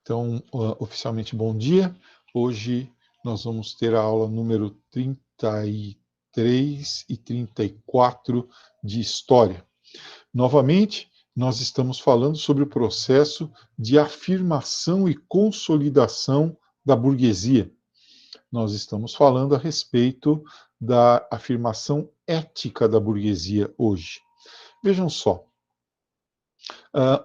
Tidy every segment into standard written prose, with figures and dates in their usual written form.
Então, oficialmente, bom dia. Hoje nós vamos ter a aula número 33 e 34 de História. Novamente, nós estamos falando sobre o processo de afirmação e consolidação da burguesia. Nós estamos falando a respeito da afirmação ética da burguesia hoje. Vejam só.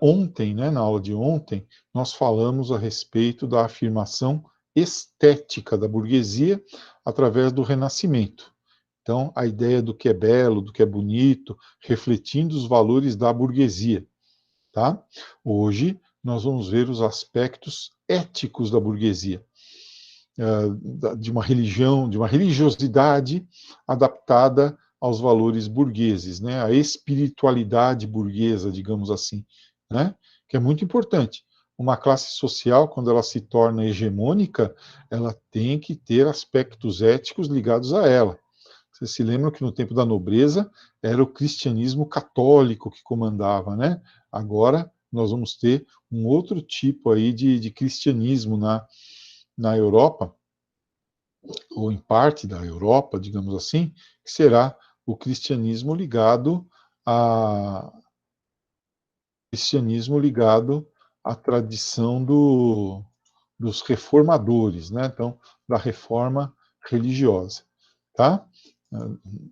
Ontem, na aula de ontem, nós falamos a respeito da afirmação estética da burguesia através do Renascimento. Então, a ideia do que é belo, do que é bonito, refletindo os valores da burguesia. Tá? Hoje, nós vamos ver os aspectos éticos da burguesia, de uma religião, de uma religiosidade adaptada aos valores burgueses, né? A espiritualidade burguesa, digamos assim, né? Que é muito importante. Uma classe social, quando ela se torna hegemônica, ela tem que ter aspectos éticos ligados a ela. Vocês se lembram que no tempo da nobreza era o cristianismo católico que comandava, né? Agora nós vamos ter um outro tipo aí de cristianismo na Europa, ou em parte da Europa, digamos assim, que será o cristianismo ligado à tradição dos reformadores, né? Então, da reforma religiosa, tá?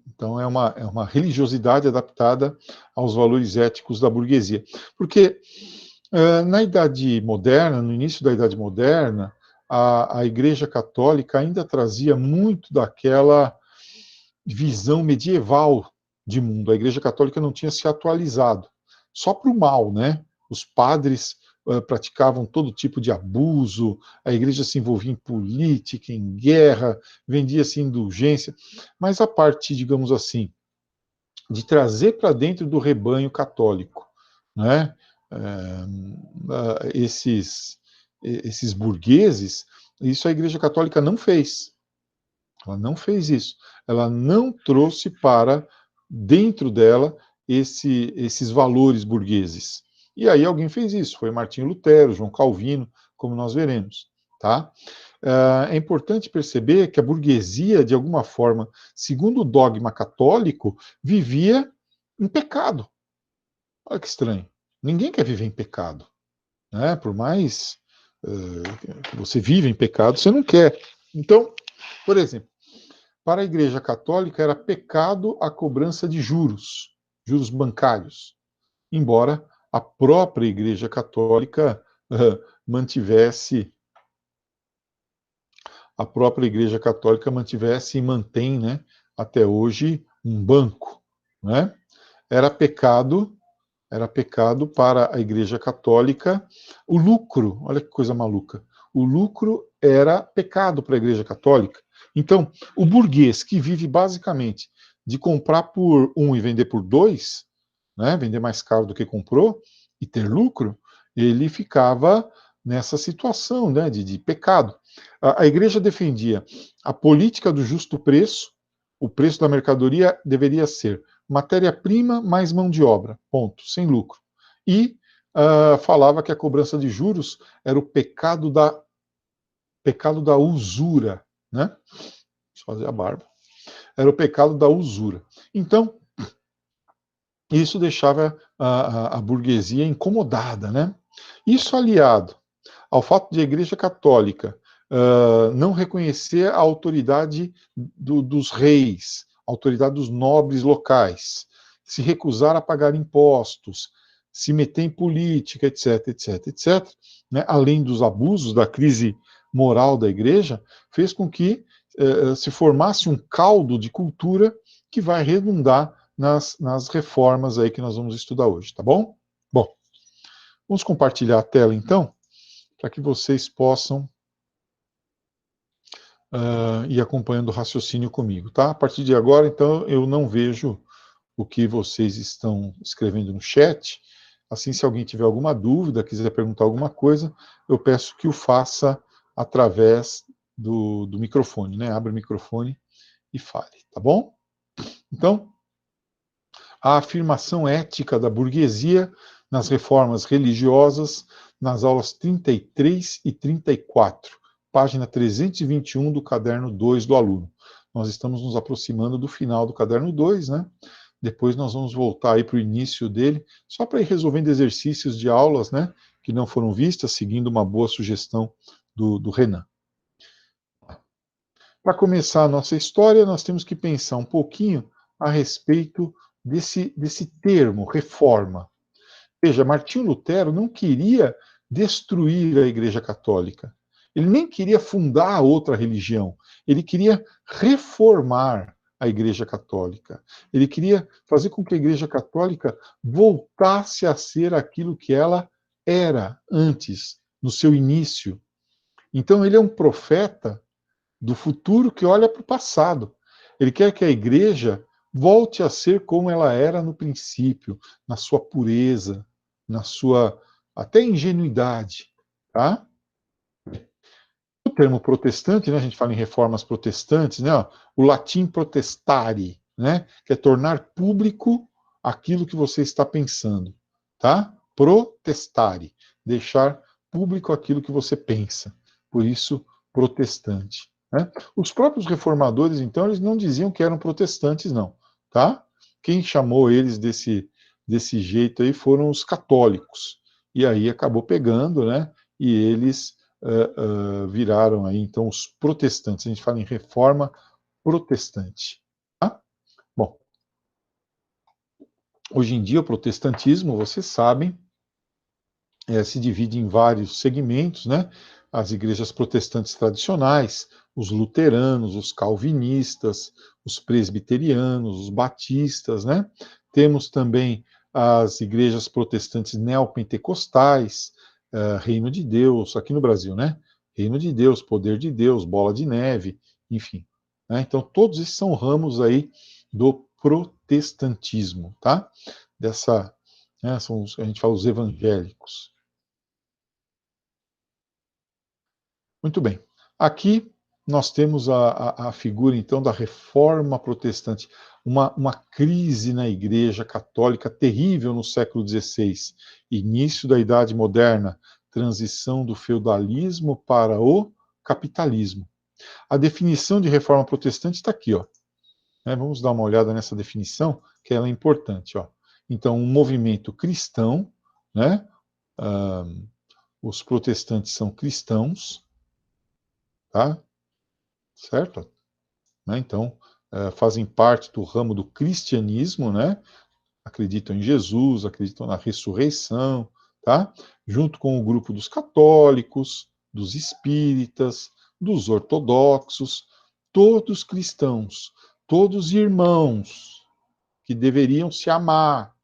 Então, é uma religiosidade adaptada aos valores éticos da burguesia. Porque na Idade Moderna, no início da Idade Moderna, a Igreja Católica ainda trazia muito daquela visão medieval de mundo. A Igreja Católica não tinha se atualizado, só para o mal, né? Os padres praticavam todo tipo de abuso, a igreja se envolvia em política, em guerra, vendia-se indulgência, mas a parte, digamos assim, de trazer para dentro do rebanho católico, né? Esses burgueses, isso a Igreja Católica não fez. Ela não fez isso. Ela não trouxe para dentro dela esses valores burgueses. E aí alguém fez isso. Foi Martinho Lutero, João Calvino, como nós veremos. Tá? É importante perceber que a burguesia, de alguma forma, segundo o dogma católico, vivia em pecado. Olha que estranho. Ninguém quer viver em pecado, né? Por mais que você vive em pecado, você não quer. Então, por exemplo, para a Igreja Católica era pecado a cobrança de juros, juros bancários, embora a própria Igreja Católica mantivesse e mantém, né, até hoje um banco, né? Era pecado para a Igreja Católica o lucro. Olha que coisa maluca. O lucro era pecado para a Igreja Católica. Então, o burguês que vive basicamente de comprar por 1 e vender por 2, né, vender mais caro do que comprou e ter lucro, ele ficava nessa situação, né, de pecado. A igreja defendia a política do justo preço, o preço da mercadoria deveria ser matéria-prima mais mão de obra, ponto, sem lucro. E falava que a cobrança de juros era o pecado da usura, né? Deixa eu fazer a barba. Era o pecado da usura. Então, isso deixava a burguesia incomodada, né? Isso aliado ao fato de a Igreja Católica não reconhecer a autoridade dos reis, a autoridade dos nobres locais, se recusar a pagar impostos, se meter em política, etc, etc, etc, né? Além dos abusos da crise moral da Igreja, fez com que se formasse um caldo de cultura que vai redundar nas reformas aí que nós vamos estudar hoje, tá bom? Bom, vamos compartilhar a tela então, para que vocês possam ir acompanhando o raciocínio comigo, tá? A partir de agora, então, eu não vejo o que vocês estão escrevendo no chat. Assim, se alguém tiver alguma dúvida, quiser perguntar alguma coisa, eu peço que o faça através do microfone, né? Abra o microfone e fale, tá bom? Então, a afirmação ética da burguesia nas reformas religiosas nas aulas 33 e 34, página 321 do caderno 2 do aluno. Nós estamos nos aproximando do final do caderno 2, né? Depois nós vamos voltar aí para o início dele, só para ir resolvendo exercícios de aulas, né, que não foram vistas, seguindo uma boa sugestão do Renan. Para começar a nossa história, nós temos que pensar um pouquinho a respeito desse termo, reforma. Veja, Martinho Lutero não queria destruir a Igreja Católica. Ele nem queria fundar outra religião. Ele queria reformar a Igreja Católica. Ele queria fazer com que a Igreja Católica voltasse a ser aquilo que ela era antes, no seu início. Então, ele é um profeta do futuro que olha para o passado. Ele quer que a Igreja volte a ser como ela era no princípio, na sua pureza, na sua até ingenuidade, tá? O termo protestante, né, a gente fala em reformas protestantes, né, ó, o latim protestare, né, que é tornar público aquilo que você está pensando, tá? Protestare, deixar público aquilo que você pensa. Por isso, protestante. Né? Os próprios reformadores, então, eles não diziam que eram protestantes, não, tá? Quem chamou eles desse jeito aí foram os católicos. E aí acabou pegando, né? E eles viraram aí, então, os protestantes. A gente fala em reforma protestante. Tá? Bom, hoje em dia o protestantismo, vocês sabem, se divide em vários segmentos, né? As igrejas protestantes tradicionais, os luteranos, os calvinistas, os presbiterianos, os batistas, né? Temos também as igrejas protestantes neopentecostais, Reino de Deus, aqui no Brasil, né? Reino de Deus, Poder de Deus, Bola de Neve, enfim. Né? Então, todos esses são ramos aí do protestantismo, tá? Dessa, né, são a gente fala os evangélicos. Muito bem. Aqui nós temos a figura, então, da reforma protestante, uma crise na Igreja Católica terrível no século XVI, início da Idade Moderna, transição do feudalismo para o capitalismo. A definição de reforma protestante está aqui, ó. Vamos dar uma olhada nessa definição, que ela é importante, ó. Então, um movimento cristão, né? Os protestantes são cristãos, tá? Certo? Né? Então, fazem parte do ramo do cristianismo, né? Acreditam em Jesus, acreditam na ressurreição, tá? Junto com o grupo dos católicos, dos espíritas, dos ortodoxos, todos cristãos, todos irmãos que deveriam se amar.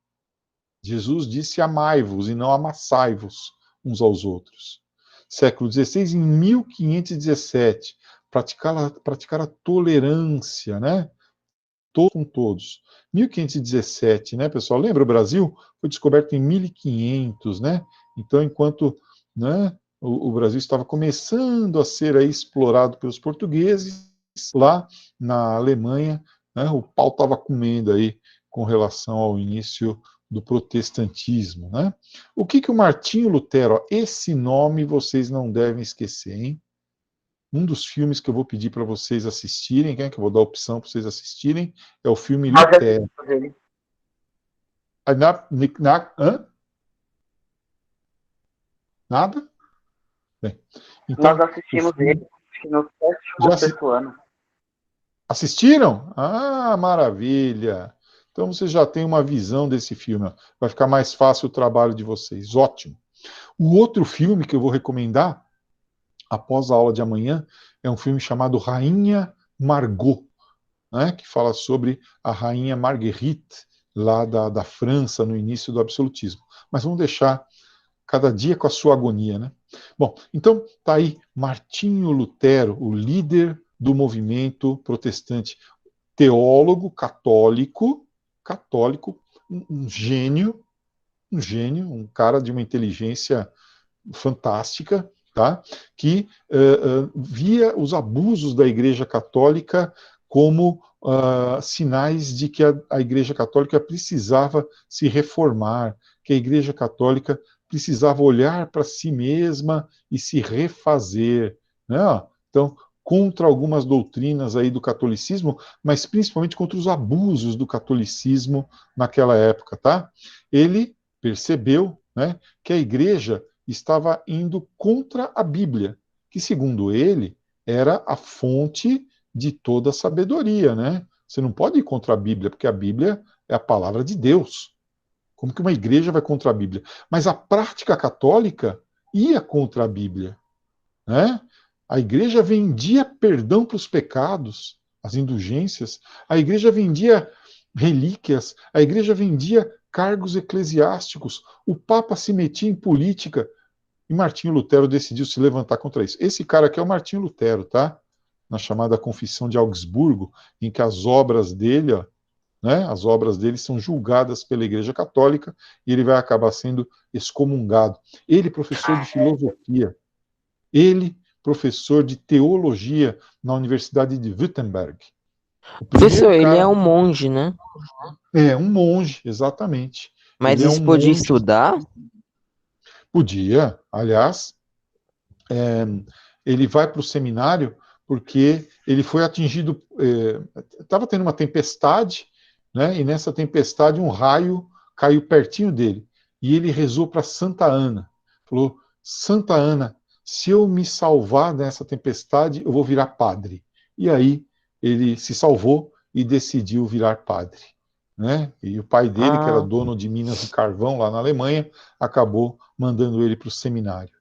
Jesus disse amai-vos e não amassai-vos uns aos outros. Século XVI, em 1517, praticar a tolerância, né? Com todos. 1517, né, pessoal? Lembra, o Brasil foi descoberto em 1500, né? Então, enquanto, né, o Brasil estava começando a ser aí explorado pelos portugueses, lá na Alemanha, né, o pau estava comendo aí com relação ao início do protestantismo, né? O que o Martinho Lutero, ó, esse nome vocês não devem esquecer, hein? Um dos filmes que eu vou pedir para vocês assistirem, que eu vou dar a opção para vocês assistirem, é o filme Lutero. Nada? Bem, então, nós assistimos ele, acho que no sétimo ou sexto ano. Assistiram? Ah, maravilha! Então vocês já têm uma visão desse filme. Vai ficar mais fácil o trabalho de vocês. Ótimo. O outro filme que eu vou recomendar, após a aula de amanhã, é um filme chamado Rainha Margot, né, que fala sobre a Rainha Marguerite, lá da França, no início do absolutismo. Mas vamos deixar cada dia com a sua agonia, né? Bom, então tá aí Martinho Lutero, o líder do movimento protestante, teólogo católico, um gênio, um cara de uma inteligência fantástica, tá? Que via os abusos da Igreja Católica como sinais de que a Igreja Católica precisava se reformar, que a Igreja Católica precisava olhar para si mesma e se refazer, né? Então, contra algumas doutrinas aí do catolicismo, mas principalmente contra os abusos do catolicismo naquela época, tá? Ele percebeu, né, que a igreja estava indo contra a Bíblia, que segundo ele era a fonte de toda a sabedoria, né? Você não pode ir contra a Bíblia, porque a Bíblia é a palavra de Deus. Como que uma igreja vai contra a Bíblia? Mas a prática católica ia contra a Bíblia, né? A igreja vendia perdão para os pecados, as indulgências. A igreja vendia relíquias. A igreja vendia cargos eclesiásticos. O Papa se metia em política. E Martinho Lutero decidiu se levantar contra isso. Esse cara aqui é o Martinho Lutero, tá? Na chamada Confissão de Augsburgo, em que as obras dele, ó, né, as obras dele são julgadas pela Igreja Católica e ele vai acabar sendo excomungado. Ele, professor de filosofia, ele, professor de teologia na Universidade de Wittenberg. O Professor, primeiro ele cara. é um monge, né? É, um monge, exatamente. Mas Ele é isso um podia monge. estudar? Podia, aliás, ele vai para o seminário porque ele foi atingido. Estava tendo uma tempestade, né? E nessa tempestade um raio caiu pertinho dele. E ele rezou para Santa Ana. Falou: Santa Ana, se eu me salvar dessa tempestade, eu vou virar padre. E aí ele se salvou e decidiu virar padre. Né? E o pai dele, que era Ah, dono de minas de carvão lá na Alemanha, acabou mandando ele para o seminário.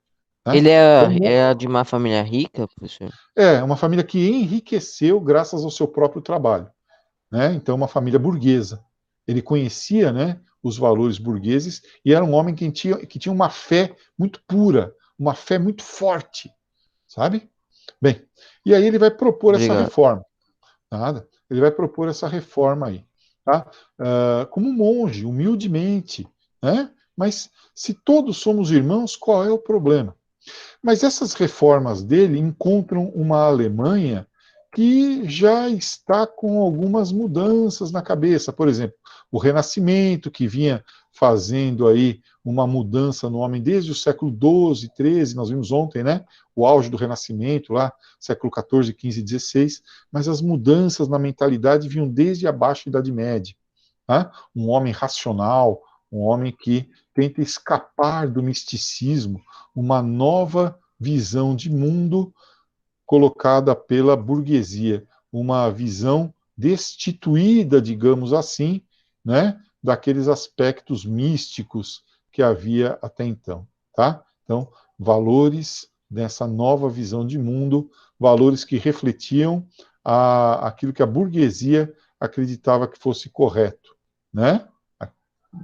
Né? ele Então, é de uma família rica, professor? é uma família que enriqueceu graças ao seu próprio trabalho. Né? Então, uma família burguesa. Ele conhecia, né, os valores burgueses e era um homem que tinha uma fé muito pura, uma fé muito forte, sabe? Bem, e aí ele vai propor essa Obrigado. reforma. Nada. Ele vai propor essa reforma aí, tá? Como monge, humildemente, né? Mas se todos somos irmãos, qual é o problema? Mas essas reformas dele encontram uma Alemanha que já está com algumas mudanças na cabeça. Por exemplo, o Renascimento, que vinha fazendo aí uma mudança no homem desde o século XII, XIII, nós vimos ontem, né? O auge do Renascimento lá, século XIV, XV, XVI, mas as mudanças na mentalidade vinham desde a Baixa Idade Média. Tá? Um homem racional, um homem que tenta escapar do misticismo, uma nova visão de mundo colocada pela burguesia, uma visão destituída, digamos assim, né, daqueles aspectos místicos que havia até então, tá? Então, valores dessa nova visão de mundo, valores que refletiam aquilo que a burguesia acreditava que fosse correto, né?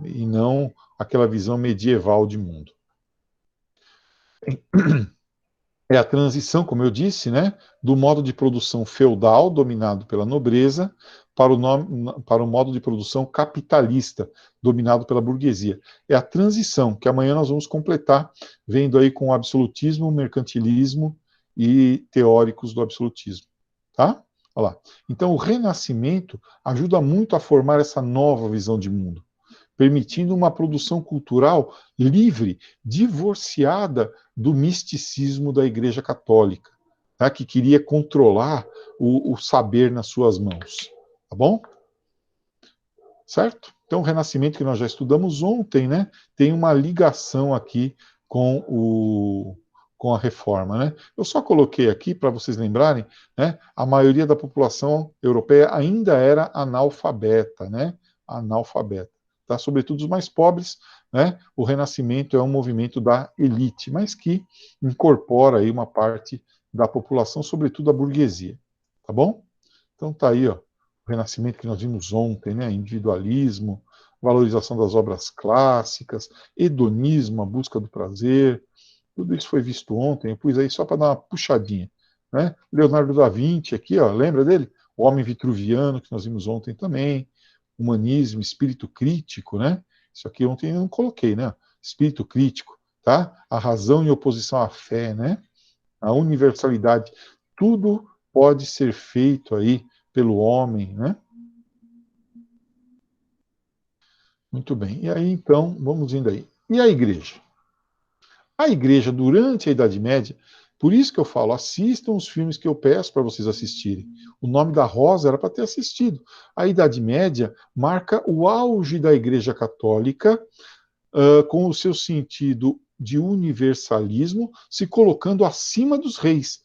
E não aquela visão medieval de mundo. É a transição, como eu disse, né, do modo de produção feudal, dominado pela nobreza, para o modo de produção capitalista, dominado pela burguesia. É a transição que amanhã nós vamos completar, vendo aí com o absolutismo, o mercantilismo e teóricos do absolutismo. Tá? Olha lá. Então, o Renascimento ajuda muito a formar essa nova visão de mundo, permitindo uma produção cultural livre, divorciada do misticismo da Igreja Católica, tá? Que queria controlar o saber nas suas mãos. Tá bom? Certo? Então, o Renascimento que nós já estudamos ontem, né, tem uma ligação aqui com a reforma. Né? Eu só coloquei aqui para vocês lembrarem, né, a maioria da população europeia ainda era analfabeta, né? Analfabeta. Tá? Sobretudo os mais pobres, né? O Renascimento é um movimento da elite, mas que incorpora aí uma parte da população, sobretudo a burguesia. Tá bom? Então tá aí, ó, o Renascimento que nós vimos ontem, né? Individualismo, valorização das obras clássicas, hedonismo, a busca do prazer, tudo isso foi visto ontem, eu pus aí só para dar uma puxadinha. Né? Leonardo da Vinci aqui, ó, lembra dele? O homem vitruviano, que nós vimos ontem também, humanismo, espírito crítico, né? Isso aqui ontem eu não coloquei, né? Espírito crítico, tá? A razão em oposição à fé, né? A universalidade. Tudo pode ser feito aí pelo homem, né? Muito bem. E aí, então, vamos indo aí. E a igreja? A igreja, durante a Idade Média, por isso que eu falo, assistam os filmes que eu peço para vocês assistirem. O Nome da Rosa era para ter assistido. A Idade Média marca o auge da Igreja Católica, com o seu sentido de universalismo, se colocando acima dos reis.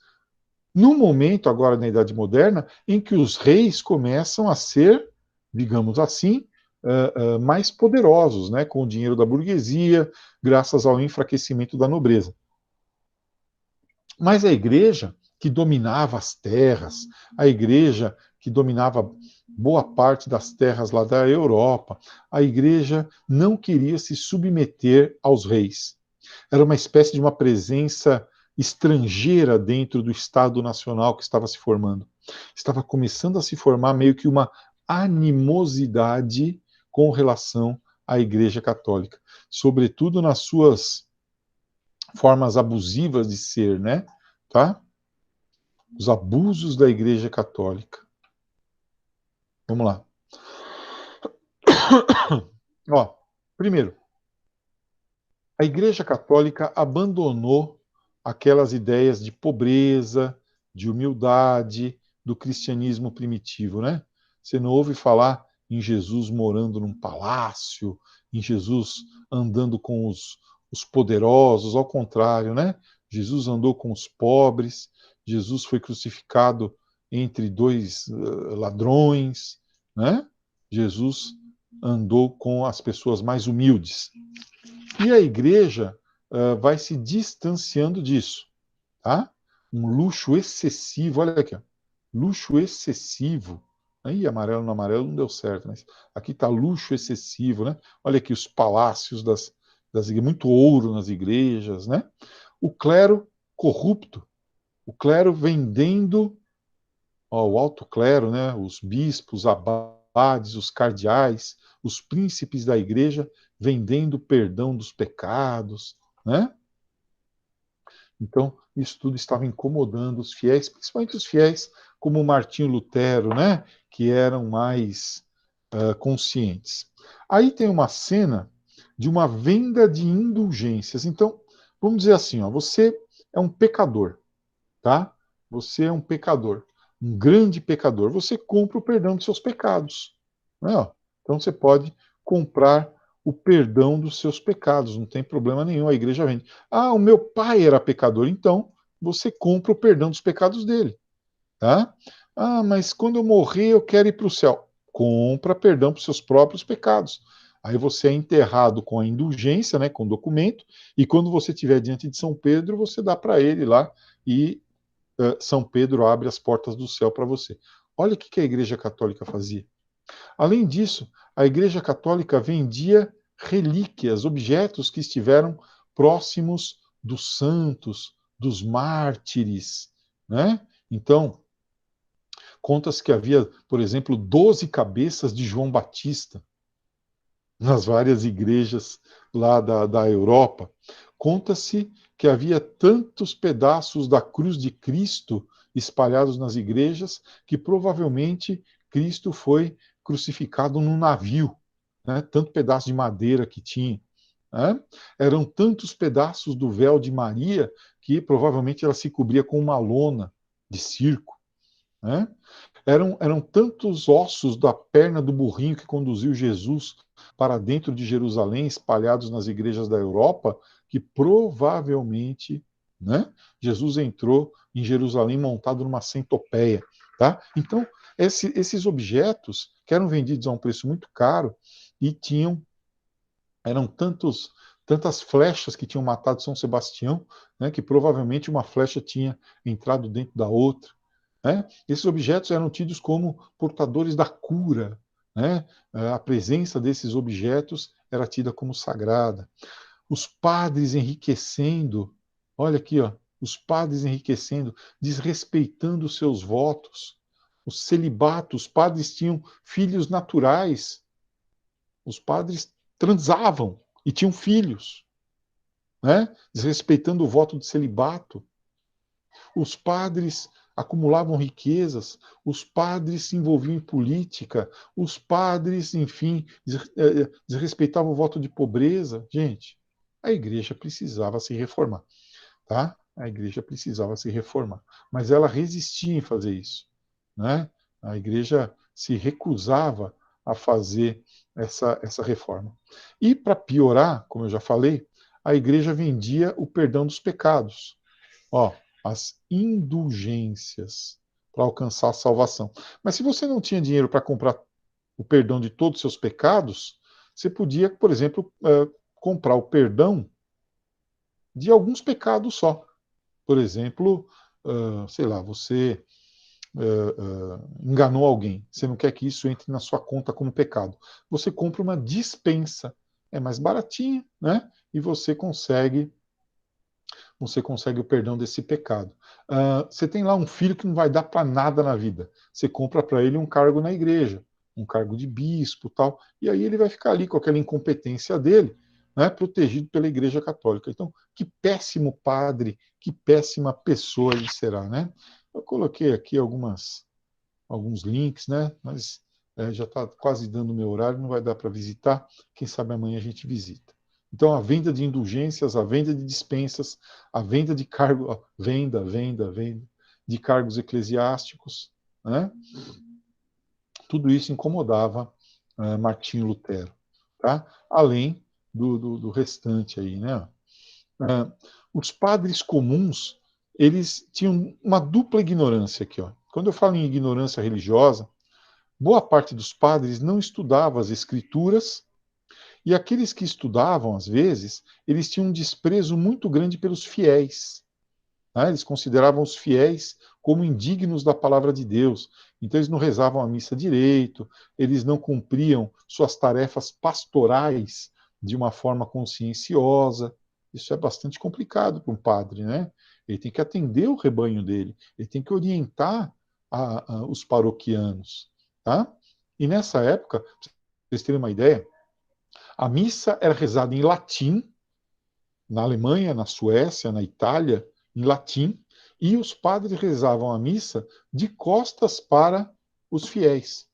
No momento, agora na Idade Moderna, em que os reis começam a ser, digamos assim, mais poderosos, né, com o dinheiro da burguesia, graças ao enfraquecimento da nobreza. Mas a igreja que dominava as terras, a igreja que dominava boa parte das terras lá da Europa, a igreja não queria se submeter aos reis. Era uma espécie de uma presença estrangeira dentro do Estado Nacional que estava se formando. Estava começando a se formar meio que uma animosidade com relação à Igreja Católica, sobretudo nas suas formas abusivas de ser, né? Tá? Os abusos da Igreja Católica. Vamos lá. Ó, primeiro, a Igreja Católica abandonou aquelas ideias de pobreza, de humildade, do cristianismo primitivo, né? Você não ouve falar em Jesus morando num palácio, em Jesus andando com os poderosos, ao contrário, né? Jesus andou com os pobres, Jesus foi crucificado entre dois ladrões, né? Jesus andou com as pessoas mais humildes. E a igreja vai se distanciando disso, tá? Um luxo excessivo, olha aqui, ó, luxo excessivo. Aí amarelo no amarelo não deu certo, mas aqui está luxo excessivo, né? Olha aqui os palácios das igrejas, muito ouro nas igrejas, né? O clero corrupto, o clero vendendo, ó, o alto clero, né? Os bispos, abades, os cardeais, os príncipes da igreja vendendo perdão dos pecados, né? Então, isso tudo estava incomodando os fiéis, principalmente os fiéis como Martinho Lutero, né? Que eram mais conscientes. Aí tem uma cena de uma venda de indulgências. Então, vamos dizer assim, ó, você é um pecador, tá? Você é um pecador, um grande pecador. Você compra o perdão dos seus pecados, né? Então você pode comprar o perdão dos seus pecados, não tem problema nenhum, a igreja vende. Ah, o meu pai era pecador, então você compra o perdão dos pecados dele, tá? Ah, mas quando eu morrer eu quero ir para o céu. Compra perdão para os seus próprios pecados. Aí você é enterrado com a indulgência, né, com o documento, e quando você estiver diante de São Pedro, você dá para ele lá e São Pedro abre as portas do céu para você. Olha o que a Igreja Católica fazia. Além disso, a Igreja Católica vendia relíquias, objetos que estiveram próximos dos santos, dos mártires, né? Então, conta-se que havia, por exemplo, 12 cabeças de João Batista nas várias igrejas lá da Europa. Conta-se que havia tantos pedaços da cruz de Cristo espalhados nas igrejas que provavelmente Cristo foi crucificado num navio, né? Tanto pedaço de madeira que tinha. Né? Eram tantos pedaços do véu de Maria que provavelmente ela se cobria com uma lona de circo. Né? Eram tantos ossos da perna do burrinho que conduziu Jesus para dentro de Jerusalém, espalhados nas igrejas da Europa, que provavelmente, né, Jesus entrou em Jerusalém montado numa centopeia. Tá? Então, esses objetos, que eram vendidos a um preço muito caro, e eram tantas flechas que tinham matado São Sebastião, né, que provavelmente uma flecha tinha entrado dentro da outra. Né? Esses objetos eram tidos como portadores da cura. Né? A presença desses objetos era tida como sagrada. Os padres enriquecendo, olha aqui, ó, os padres enriquecendo, desrespeitando os seus votos. O celibato, os padres tinham filhos naturais. Os padres transavam e tinham filhos, né? Desrespeitando o voto de celibato. Os padres acumulavam riquezas, os padres se envolviam em política, os padres, enfim, desrespeitavam o voto de pobreza. Gente, a igreja precisava se reformar, tá? A igreja precisava se reformar, mas ela resistia em fazer isso, né? A igreja se recusava a fazer essa reforma. E para piorar, como eu já falei, a igreja vendia o perdão dos pecados, ó, as indulgências para alcançar a salvação. Mas se você não tinha dinheiro para comprar o perdão de todos os seus pecados, você podia, por exemplo, comprar o perdão de alguns pecados só. Por exemplo, sei lá, você enganou alguém, você não quer que isso entre na sua conta como pecado. Você compra uma dispensa, é mais baratinha, né? E você consegue o perdão desse pecado. Você tem lá um filho que não vai dar para nada na vida. Você compra para ele um cargo na igreja, um cargo de bispo, tal, e aí ele vai ficar ali com aquela incompetência dele, né, protegido pela Igreja Católica. Então, que péssimo padre, que péssima pessoa ele será, né? Eu coloquei aqui alguns links, né? Mas já está quase dando o meu horário, não vai dar para visitar. Quem sabe amanhã a gente visita. Então, a venda de indulgências, a venda de dispensas, a venda de cargo, venda de cargos eclesiásticos, né? Tudo isso incomodava Martinho Lutero, tá? Além do restante aí, né? Os padres comuns, eles tinham uma dupla ignorância aqui, ó. Quando eu falo em ignorância religiosa, boa parte dos padres não estudava as escrituras, e aqueles que estudavam, às vezes, eles tinham um desprezo muito grande pelos fiéis, né? Eles consideravam os fiéis como indignos da palavra de Deus. Então, eles não rezavam a missa direito, eles não cumpriam suas tarefas pastorais de uma forma conscienciosa. Isso é bastante complicado para um padre, né? Ele tem que atender o rebanho dele, ele tem que orientar os paroquianos, tá? E nessa época, para vocês terem uma ideia, a missa era rezada em latim, na Alemanha, na Suécia, na Itália, em latim, e os padres rezavam a missa de costas para os fiéis,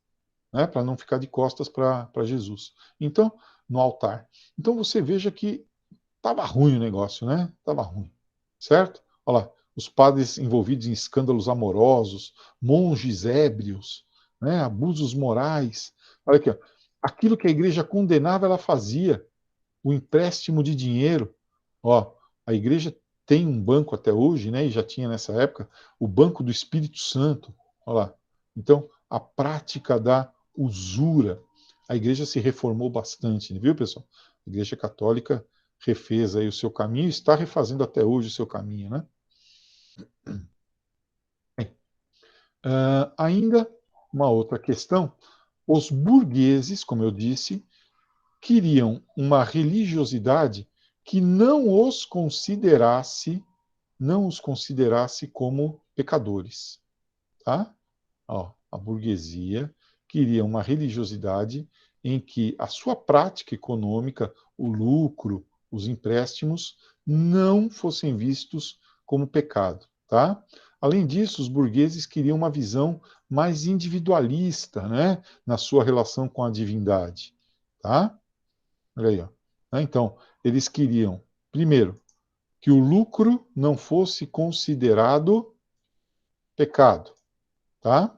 né, para não ficar de costas para Jesus. Então, no altar. Então você veja que estava ruim o negócio, né? Estava ruim, certo? Olha lá, os padres envolvidos em escândalos amorosos, monges ébrios, né, abusos morais. Olha aqui, ó. Aquilo que a igreja condenava, ela fazia. O empréstimo de dinheiro. Ó, a igreja tem um banco até hoje, né? E já tinha nessa época, o Banco do Espírito Santo. Olha lá. Então, a prática da usura. A igreja se reformou bastante, viu, pessoal? A igreja católica refez aí o seu caminho, está refazendo até hoje o seu caminho, né? Ainda uma outra questão, os burgueses, como eu disse, queriam uma religiosidade que não os considerasse como pecadores, tá? Ó, a burguesia queria uma religiosidade em que a sua prática econômica, o lucro, os empréstimos, não fossem vistos como pecado, tá? Além disso, os burgueses queriam uma visão mais individualista, né, na sua relação com a divindade, tá? Olha aí, ó. Então, eles queriam, primeiro, que o lucro não fosse considerado pecado, tá?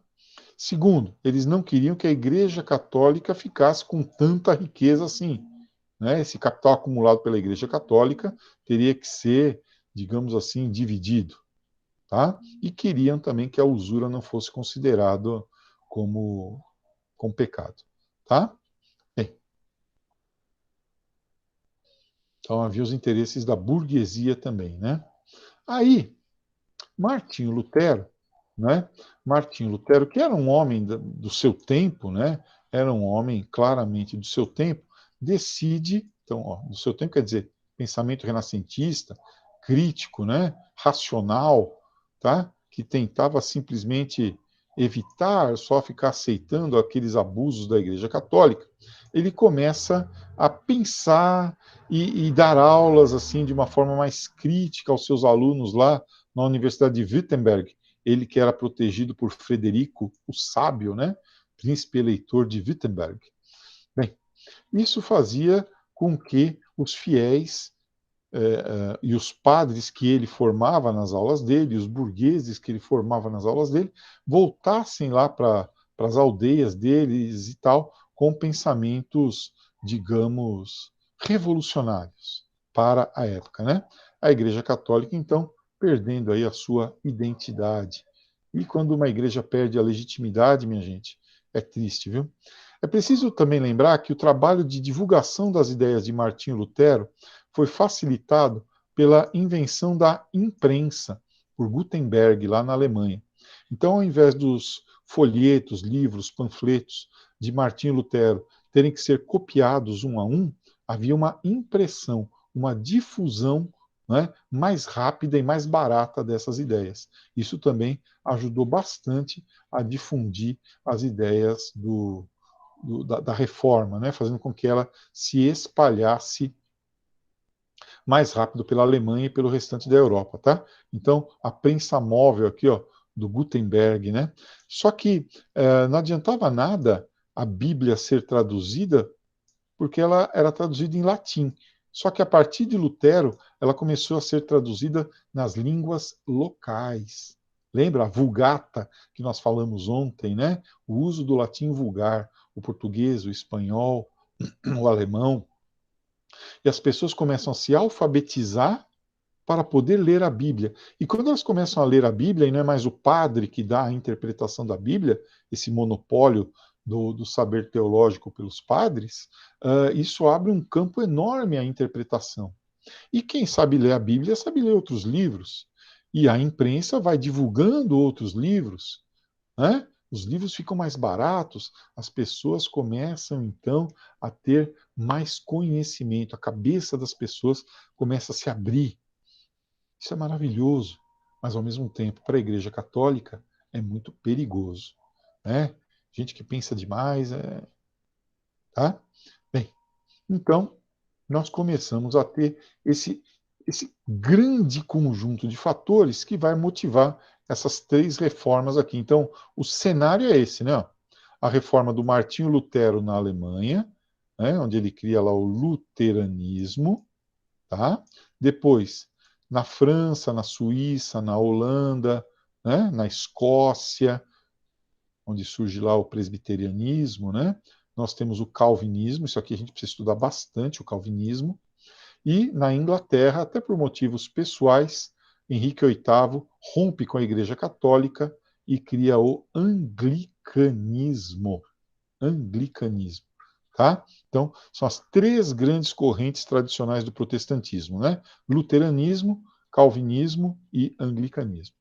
Segundo, eles não queriam que a Igreja Católica ficasse com tanta riqueza assim, né? Esse capital acumulado pela Igreja Católica teria que ser, digamos assim, dividido, tá? E queriam também que a usura não fosse considerado como pecado, tá? Bem, então havia os interesses da burguesia também, né? Aí, Martinho Lutero, né? Martinho Lutero, que era um homem do seu tempo, né? Era um homem claramente do seu tempo, decide, então, ó, do seu tempo quer dizer pensamento renascentista, crítico, né? Racional, tá? Que tentava simplesmente evitar só ficar aceitando aqueles abusos da Igreja Católica. Ele começa a pensar e dar aulas assim de uma forma mais crítica aos seus alunos lá na Universidade de Wittenberg, ele que era protegido por Frederico o Sábio, né? Príncipe eleitor de Wittenberg. Bem, isso fazia com que os fiéis e os padres que ele formava nas aulas dele, os burgueses que ele formava nas aulas dele, voltassem lá para as aldeias deles e tal, com pensamentos, digamos, revolucionários para a época, né? A Igreja Católica, então, perdendo aí a sua identidade. E quando uma igreja perde a legitimidade, minha gente, é triste, viu? É preciso também lembrar que o trabalho de divulgação das ideias de Martinho Lutero foi facilitado pela invenção da imprensa por Gutenberg, lá na Alemanha. Então, ao invés dos folhetos, livros, panfletos de Martinho Lutero terem que ser copiados um a um, havia uma impressão, uma difusão, né, mais rápida e mais barata dessas ideias. Isso também ajudou bastante a difundir as ideias da reforma, né, fazendo com que ela se espalhasse mais rápido pela Alemanha e pelo restante da Europa, tá? Então, a prensa móvel aqui, ó, do Gutenberg, né? Só que não adiantava nada a Bíblia ser traduzida, porque ela era traduzida em latim. Só que a partir de Lutero, ela começou a ser traduzida nas línguas locais. Lembra a Vulgata que nós falamos ontem, né? O uso do latim vulgar, o português, o espanhol, o alemão. E as pessoas começam a se alfabetizar para poder ler a Bíblia. E quando elas começam a ler a Bíblia, e não é mais o padre que dá a interpretação da Bíblia, esse monopólio do saber teológico pelos padres, isso abre um campo enorme à interpretação. E quem sabe ler a Bíblia sabe ler outros livros. E a imprensa vai divulgando outros livros, né? Os livros ficam mais baratos, as pessoas começam então a ter mais conhecimento, a cabeça das pessoas começa a se abrir. Isso é maravilhoso, mas ao mesmo tempo, para a Igreja Católica, é muito perigoso, né? Gente que pensa demais, tá? Bem, então nós começamos a ter esse grande conjunto de fatores que vai motivar essas três reformas aqui. Então, o cenário é esse, né? A reforma do Martinho Lutero na Alemanha, né, onde ele cria lá o luteranismo, tá? Depois, na França, na Suíça, na Holanda, né, na Escócia, onde surge lá o presbiterianismo, né? Nós temos o calvinismo, isso aqui a gente precisa estudar bastante, o calvinismo. E na Inglaterra, até por motivos pessoais, Henrique VIII rompe com a Igreja Católica e cria o anglicanismo. Anglicanismo. Tá? Então, são as três grandes correntes tradicionais do protestantismo, né? Luteranismo, calvinismo e anglicanismo.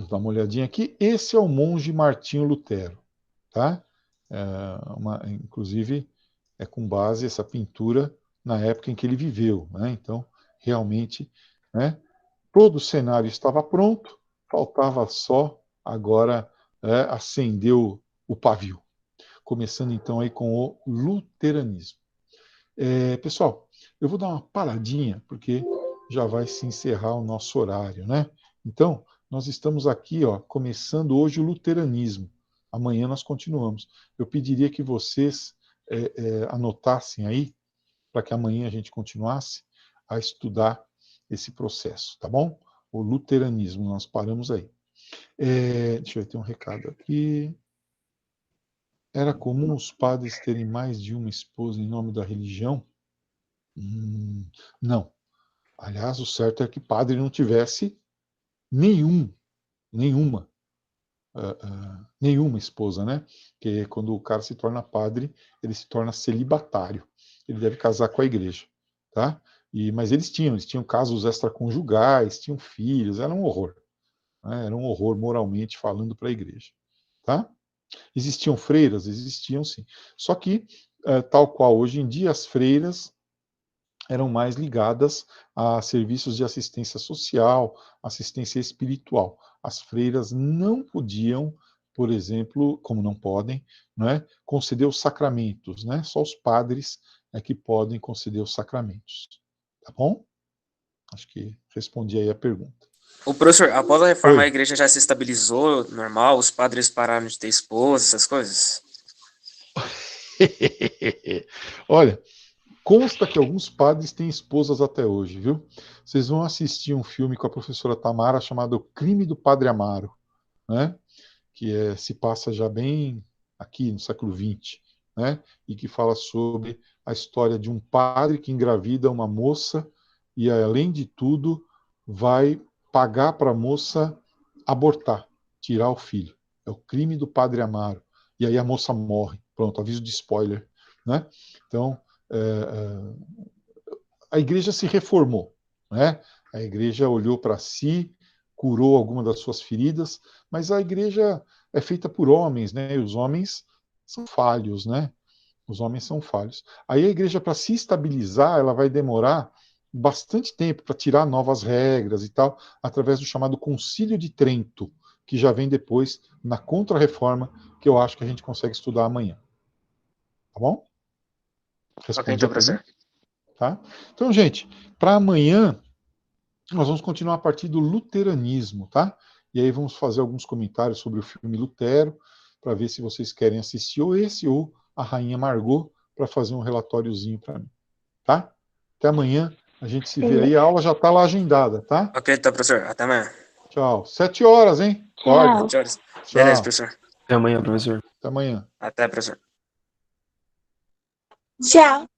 Dá uma olhadinha aqui. Esse é o monge Martinho Lutero. Tá? Inclusive, é com base essa pintura na época em que ele viveu. Né? Então, realmente, né, todo o cenário estava pronto, faltava só agora acender o pavio. Começando então aí com o luteranismo. Pessoal, eu vou dar uma paradinha, porque já vai se encerrar o nosso horário, né? Então, nós estamos aqui, ó, começando hoje o luteranismo. Amanhã nós continuamos. Eu pediria que vocês anotassem aí, para que amanhã a gente continuasse a estudar esse processo, tá bom? O luteranismo, nós paramos aí. Deixa eu ter um recado aqui. Era comum os padres terem mais de uma esposa em nome da religião? Não. Aliás, o certo é que padre não tivesse nenhuma nenhuma esposa, né? Porque quando o cara se torna padre, ele se torna celibatário. Ele deve casar com a igreja, tá? Mas eles tinham casos extraconjugais, tinham filhos, era um horror. Né? Era um horror moralmente falando para a igreja, tá? Existiam freiras? Existiam sim. Só que, tal qual hoje em dia, as freiras eram mais ligadas a serviços de assistência social, assistência espiritual. As freiras não podiam, por exemplo, como não podem, né, conceder os sacramentos, né? Só os padres é que podem conceder os sacramentos. Tá bom? Acho que respondi aí a pergunta. O professor, após a reforma, a Oi. igreja já se estabilizou, normal, os padres pararam de ter esposa, essas coisas? Olha, consta que alguns padres têm esposas até hoje, viu? Vocês vão assistir um filme com a professora Tamara chamado O Crime do Padre Amaro, né? Que se passa já bem aqui no século XX, né? E que fala sobre a história de um padre que engravida uma moça e, além de tudo, vai pagar para a moça abortar, tirar o filho. É o crime do Padre Amaro. E aí a moça morre. Pronto, aviso de spoiler, né? Então, a igreja se reformou, né? A igreja olhou para si, curou alguma das suas feridas, mas a igreja é feita por homens, né? E os homens são falhos, né? Os homens são falhos. Aí a igreja, para se estabilizar, ela vai demorar bastante tempo para tirar novas regras e tal, através do chamado Concílio de Trento, que já vem depois na Contra-Reforma, que eu acho que a gente consegue estudar amanhã. Tá bom? Ok, então, professor. Tá? Então, gente, para amanhã nós vamos continuar a partir do luteranismo, tá? E aí vamos fazer alguns comentários sobre o filme Lutero, para ver se vocês querem assistir ou esse ou a Rainha Margot, para fazer um relatóriozinho para mim, tá? Até amanhã, a gente se vê aí, a aula já está lá agendada, tá? Ok, então, professor. Até amanhã. Tchau. 7 horas, hein? Acorda. 7 horas. Tchau. Beleza, professor. Até amanhã, professor. Até amanhã. Até, professor. Tchau.